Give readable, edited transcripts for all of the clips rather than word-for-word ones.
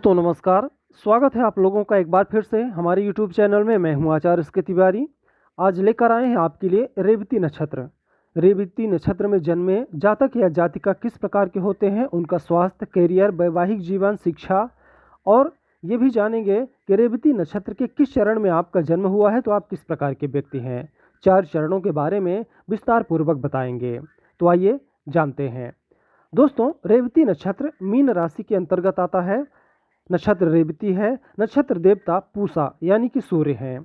तो नमस्कार। स्वागत है आप लोगों का एक बार फिर से हमारे YouTube चैनल में। मैं हूं आचार्य एस के तिवारी। आज लेकर आए हैं आपके लिए रेवती नक्षत्र। रेवती नक्षत्र में जन्मे जातक या जातिका किस प्रकार के होते हैं, उनका स्वास्थ्य, करियर, वैवाहिक जीवन, शिक्षा, और ये भी जानेंगे कि रेवती नक्षत्र के किस चरण में आपका जन्म हुआ है तो आप किस प्रकार के व्यक्ति हैं। 4 चरणों के बारे में विस्तार पूर्वक बताएंगे। तो आइए जानते हैं। दोस्तों, रेवती नक्षत्र मीन राशि के अंतर्गत आता है। नक्षत्र रेवती है। नक्षत्र देवता पूषा यानी कि सूर्य हैं।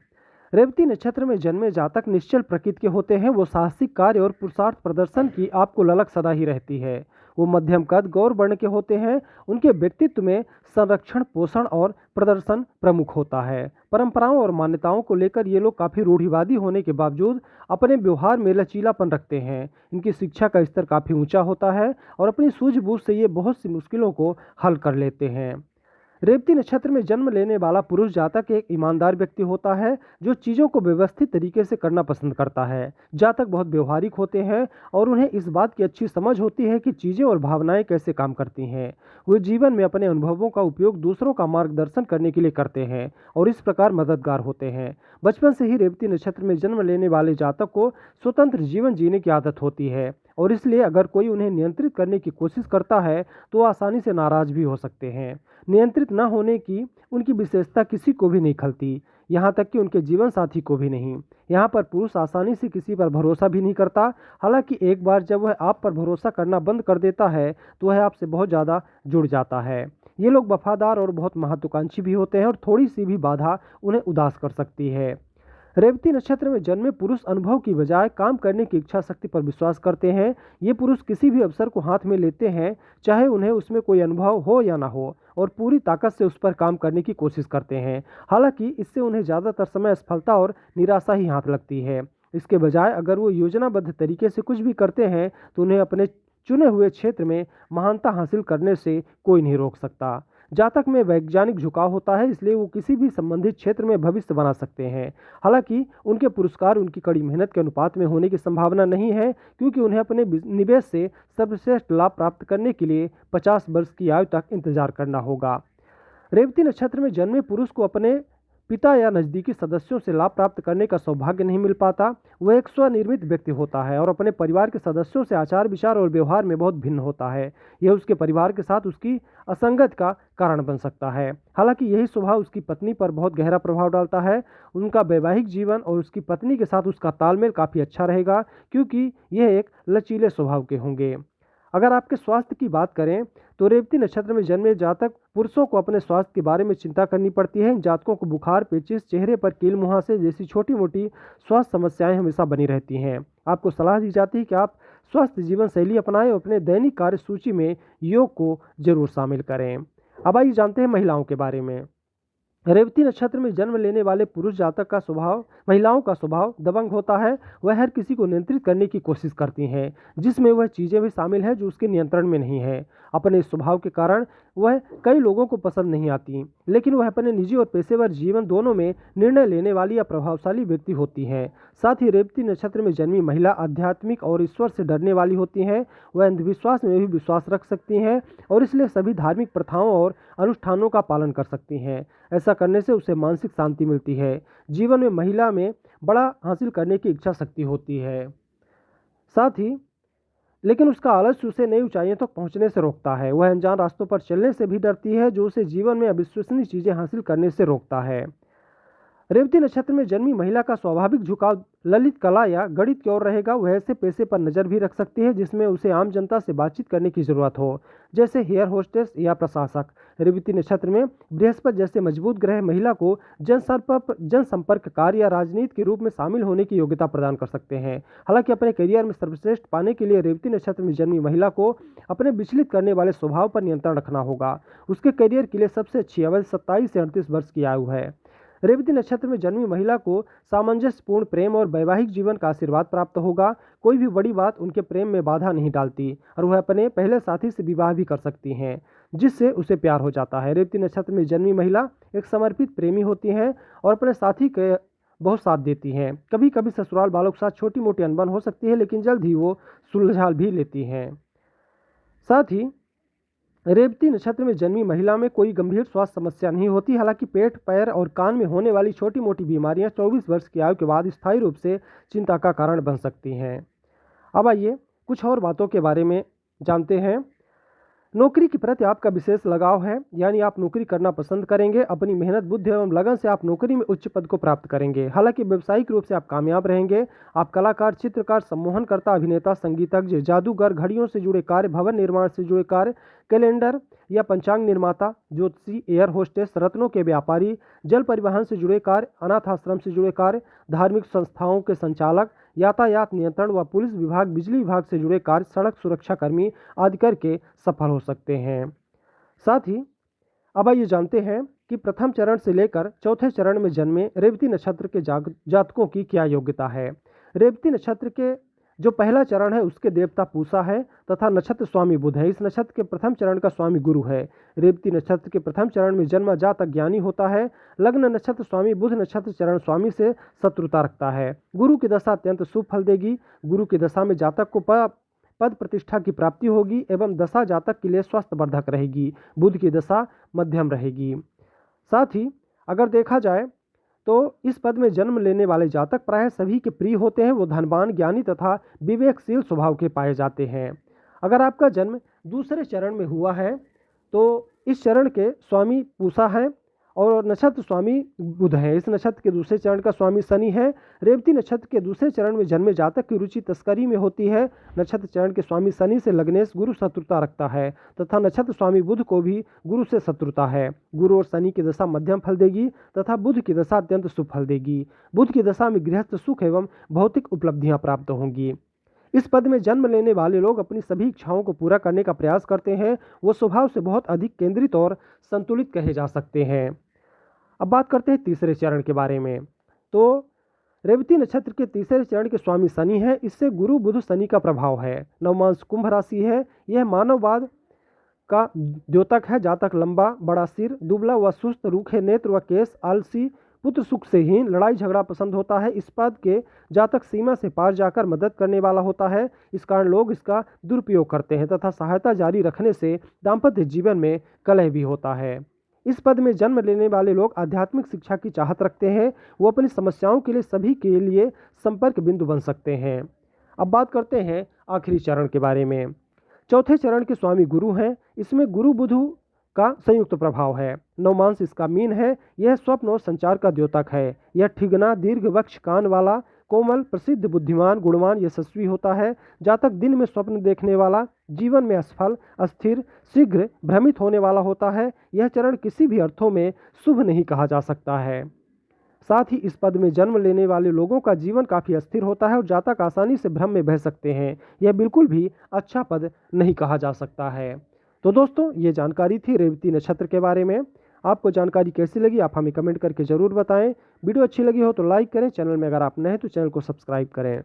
रेवती नक्षत्र में जन्मे जातक निश्चल प्रकृति के होते हैं। वो साहसिक कार्य और पुरुषार्थ प्रदर्शन की आपको ललक सदा ही रहती है। वो मध्यम कद, गौर वर्ण के होते हैं। उनके व्यक्तित्व में संरक्षण, पोषण और प्रदर्शन प्रमुख होता है। परंपराओं और मान्यताओं को लेकर ये लोग काफ़ी रूढ़िवादी होने के बावजूद अपने व्यवहार में लचीलापन रखते हैं। इनकी शिक्षा का स्तर काफ़ी ऊंचा होता है और अपनी सूझबूझ से ये बहुत सी मुश्किलों को हल कर लेते हैं। रेवती नक्षत्र में जन्म लेने वाला पुरुष जातक एक ईमानदार व्यक्ति होता है जो चीज़ों को व्यवस्थित तरीके से करना पसंद करता है। जातक बहुत व्यवहारिक होते हैं और उन्हें इस बात की अच्छी समझ होती है कि चीज़ें और भावनाएं कैसे काम करती हैं। वे जीवन में अपने अनुभवों का उपयोग दूसरों का मार्गदर्शन करने के लिए करते हैं और इस प्रकार मददगार होते हैं। बचपन से ही रेवती नक्षत्र में जन्म लेने वाले जातक को स्वतंत्र जीवन जीने की आदत होती है और इसलिए अगर कोई उन्हें नियंत्रित करने की कोशिश करता है तो आसानी से नाराज भी हो सकते हैं। नियंत्रित न होने की उनकी विशेषता किसी को भी नहीं खलती, यहाँ तक कि उनके जीवन साथी को भी नहीं। यहाँ पर पुरुष आसानी से किसी पर भरोसा भी नहीं करता। हालांकि एक बार जब वह आप पर भरोसा करना बंद कर देता है तो वह आपसे बहुत ज़्यादा जुड़ जाता है। ये लोग वफादार और बहुत महत्वाकांक्षी भी होते हैं और थोड़ी सी भी बाधा उन्हें उदास कर सकती है। रेवती नक्षत्र में जन्मे पुरुष अनुभव की बजाय काम करने की इच्छा शक्ति पर विश्वास करते हैं। ये पुरुष किसी भी अवसर को हाथ में लेते हैं, चाहे उन्हें उसमें कोई अनुभव हो या ना हो, और पूरी ताकत से उस पर काम करने की कोशिश करते हैं। हालांकि इससे उन्हें ज़्यादातर समय असफलता और निराशा ही हाथ लगती है। इसके बजाय अगर वो योजनाबद्ध तरीके से कुछ भी करते हैं तो उन्हें अपने चुने हुए क्षेत्र में महानता हासिल करने से कोई नहीं रोक सकता। जातक में वैज्ञानिक झुकाव होता है, इसलिए वो किसी भी संबंधित क्षेत्र में भविष्य बना सकते हैं। हालांकि उनके पुरस्कार उनकी कड़ी मेहनत के अनुपात में होने की संभावना नहीं है, क्योंकि उन्हें अपने निवेश से सर्वश्रेष्ठ लाभ प्राप्त करने के लिए 50 वर्ष की आयु तक इंतजार करना होगा। रेवती नक्षत्र में जन्मे पुरुष को अपने पिता या नज़दीकी सदस्यों से लाभ प्राप्त करने का सौभाग्य नहीं मिल पाता। वह एक स्वनिर्मित व्यक्ति होता है और अपने परिवार के सदस्यों से आचार विचार और व्यवहार में बहुत भिन्न होता है। यह उसके परिवार के साथ उसकी असंगत का कारण बन सकता है। हालांकि यही स्वभाव उसकी पत्नी पर बहुत गहरा प्रभाव डालता है। उनका वैवाहिक जीवन और उसकी पत्नी के साथ उसका तालमेल काफ़ी अच्छा रहेगा, क्योंकि यह एक लचीले स्वभाव के होंगे। अगर आपके स्वास्थ्य की बात करें तो रेवती नक्षत्र में जन्मे जातक पुरुषों को अपने स्वास्थ्य के बारे में चिंता करनी पड़ती है। इन जातकों को बुखार, पेचिश, चेहरे पर कील मुहासे जैसी छोटी मोटी स्वास्थ्य समस्याएं हमेशा बनी रहती हैं। आपको सलाह दी जाती है कि आप स्वस्थ जीवन शैली अपनाएं और अपने दैनिक कार्य सूची में योग को जरूर शामिल करें। अब आइए जानते हैं महिलाओं के बारे में। रेवती नक्षत्र में जन्म लेने वाले पुरुष जातक का स्वभाव, महिलाओं का स्वभाव दबंग होता है। वह हर किसी को नियंत्रित करने की कोशिश करती हैं, जिसमें वह चीज़ें भी शामिल हैं जो उसके नियंत्रण में नहीं है। अपने स्वभाव के कारण वह कई लोगों को पसंद नहीं आती, लेकिन वह अपने निजी और पेशेवर जीवन दोनों में निर्णय लेने वाली या प्रभावशाली व्यक्ति होती हैं। साथ ही रेवती नक्षत्र में जन्मी महिला आध्यात्मिक और ईश्वर से डरने वाली होती हैं। वह अंधविश्वास में भी विश्वास रख सकती हैं और इसलिए सभी धार्मिक प्रथाओं और अनुष्ठानों का पालन कर सकती हैं। ऐसा करने से उसे मानसिक शांति मिलती है। जीवन में महिला में बड़ा हासिल करने की इच्छा शक्ति होती है, साथ ही लेकिन उसका आलस्य उसे नई ऊंचाइयों तक पहुंचने से रोकता है। वह अनजान रास्तों पर चलने से भी डरती है, जो उसे जीवन में अविश्वसनीय चीज़ें हासिल करने से रोकता है। रेवती नक्षत्र में जन्मी महिला का स्वाभाविक झुकाव ललित कला या गणित की ओर रहेगा। वह ऐसे पेशे पर नज़र भी रख सकती है जिसमें उसे आम जनता से बातचीत करने की जरूरत हो, जैसे हेयर होस्टेस या प्रशासक। रेवती नक्षत्र में बृहस्पति जैसे मजबूत ग्रह महिला को जनसंपर्क कार्य या राजनीति के रूप में शामिल होने की योग्यता प्रदान कर सकते हैं। हालांकि अपने करियर में सर्वश्रेष्ठ पाने के लिए रेवती नक्षत्र में जन्मी महिला को अपने विचलित करने वाले स्वभाव पर नियंत्रण रखना होगा। उसके करियर के लिए सबसे अच्छी अवधि 27 से 38 वर्ष की आयु है। रेवती नक्षत्र में जन्मी महिला को सामंजस्यपूर्ण प्रेम और वैवाहिक जीवन का आशीर्वाद प्राप्त होगा। कोई भी बड़ी बात उनके प्रेम में बाधा नहीं डालती और वह अपने पहले साथी से विवाह भी कर सकती हैं, जिससे उसे प्यार हो जाता है। रेवती नक्षत्र में जन्मी महिला एक समर्पित प्रेमी होती हैं और अपने साथी के बहुत साथ देती हैं। कभी कभी ससुराल वालों के साथ छोटी मोटी अनबन हो सकती है, लेकिन जल्द ही वो सुलझा भी लेती हैं। साथ ही रेवती नक्षत्र में जन्मी महिला में कोई गंभीर स्वास्थ्य समस्या नहीं होती। हालांकि पेट, पैर और कान में होने वाली छोटी मोटी बीमारियां 24 वर्ष की आयु के बाद स्थायी रूप से चिंता का कारण बन सकती हैं। अब आइए कुछ और बातों के बारे में जानते हैं। नौकरी के प्रति आपका विशेष लगाव है, यानी आप नौकरी करना पसंद करेंगे। अपनी मेहनत, बुद्धि एवं लगन से आप नौकरी में उच्च पद को प्राप्त करेंगे। हालांकि व्यावसायिक रूप से आप कामयाब रहेंगे। आप कलाकार, चित्रकार, सम्मोहनकर्ता, अभिनेता, संगीतज्ञ, जादूगर, घड़ियों से जुड़े कार्य, भवन निर्माण से जुड़े कार्य, कैलेंडर या पंचांग निर्माता, ज्योतिषी, एयर होस्टेस, रत्नों के व्यापारी, जल परिवहन से जुड़े कार्य, अनाथ आश्रम से जुड़े कार्य, धार्मिक संस्थाओं के संचालक, यातायात नियंत्रण व पुलिस विभाग, बिजली विभाग से जुड़े कार्य, सड़क सुरक्षा कर्मी आदि करके सफल हो सकते हैं। साथ ही अब आइए जानते हैं कि प्रथम चरण से लेकर चौथे चरण में जन्मे रेवती नक्षत्र के जातकों की क्या योग्यता है। रेवती नक्षत्र के जो पहला चरण है उसके देवता पूषा है तथा नक्षत्र स्वामी बुध है। इस नक्षत्र के प्रथम चरण का स्वामी गुरु है। रेवती नक्षत्र के प्रथम चरण में जन्मा जातक ज्ञानी होता है। लग्न नक्षत्र स्वामी बुध नक्षत्र चरण स्वामी से शत्रुता रखता है। गुरु की दशा अत्यंत शुभ फल देगी। गुरु की दशा में जातक को पद प्रतिष्ठा की प्राप्ति होगी एवं दशा जातक के लिए स्वास्थ्यवर्धक रहेगी। बुध की दशा मध्यम रहेगी। साथ ही अगर देखा जाए तो इस पद में जन्म लेने वाले जातक प्रायः सभी के प्रिय होते हैं। वो धनवान, ज्ञानी तथा विवेकशील स्वभाव के पाए जाते हैं। अगर आपका जन्म दूसरे चरण में हुआ है तो इस चरण के स्वामी पूषा हैं और नक्षत्र स्वामी बुध है। इस नक्षत्र के दूसरे चरण का स्वामी शनि है। रेवती नक्षत्र के दूसरे चरण में जन्मे जातक की रुचि तस्करी में होती है। नक्षत्र चरण के स्वामी शनि से लग्नेश गुरु शत्रुता रखता है तथा नक्षत्र स्वामी बुध को भी गुरु से शत्रुता है। गुरु और शनि की दशा मध्यम फल देगी तथा बुध की दशा अत्यंत शुभ फल देगी। बुध की दशा में गृहस्थ सुख एवं भौतिक उपलब्धियां प्राप्त होंगी। इस पद में जन्म लेने वाले लोग अपनी सभी इच्छाओं को पूरा करने का प्रयास करते हैं। वो स्वभाव से बहुत अधिक केंद्रित और संतुलित कहे जा सकते हैं। अब बात करते हैं तीसरे चरण के बारे में। तो रेवती नक्षत्र के तीसरे चरण के स्वामी शनि है। इससे गुरु बुध शनि का प्रभाव है। नवमांश कुंभ राशि है। यह मानववाद का द्योतक है। जातक लंबा, बड़ा सिर, दुबला व सुस्त, रूखे नेत्र व केस, आलसी, पुत्र सुख से हीन, लड़ाई झगड़ा पसंद होता है। इस पद के जातक सीमा से पार जाकर मदद करने वाला होता है। इस कारण लोग इसका दुरुपयोग करते हैं तथा सहायता जारी रखने से दाम्पत्य जीवन में कलह भी होता है। इस पद में जन्म लेने वाले लोग आध्यात्मिक शिक्षा की चाहत रखते हैं। वो अपनी समस्याओं के लिए सभी के लिए संपर्क बिंदु बन सकते हैं। अब बात करते हैं आखिरी चरण के बारे में। चौथे चरण के स्वामी गुरु हैं। इसमें गुरु बुध का संयुक्त प्रभाव है। नवमांश इसका मीन है। यह स्वप्न और संचार का द्योतक है। यह ठिगना, दीर्घ वक्ष, कान वाला, कोमल, प्रसिद्ध, बुद्धिमान, गुणवान, यशस्वी होता है। जातक दिन में स्वप्न देखने वाला, जीवन में असफल, अस्थिर, शीघ्र भ्रमित होने वाला होता है। यह चरण किसी भी अर्थों में शुभ नहीं कहा जा सकता है। साथ ही इस पद में जन्म लेने वाले लोगों का जीवन काफ़ी अस्थिर होता है और जातक आसानी से भ्रम में बह सकते हैं। यह बिल्कुल भी अच्छा पद नहीं कहा जा सकता है। तो दोस्तों, ये जानकारी थी रेवती नक्षत्र के बारे में। आपको जानकारी कैसी लगी आप हमें कमेंट करके ज़रूर बताएं। वीडियो अच्छी लगी हो तो लाइक करें। चैनल में अगर आप नए हैं तो चैनल को सब्सक्राइब करें।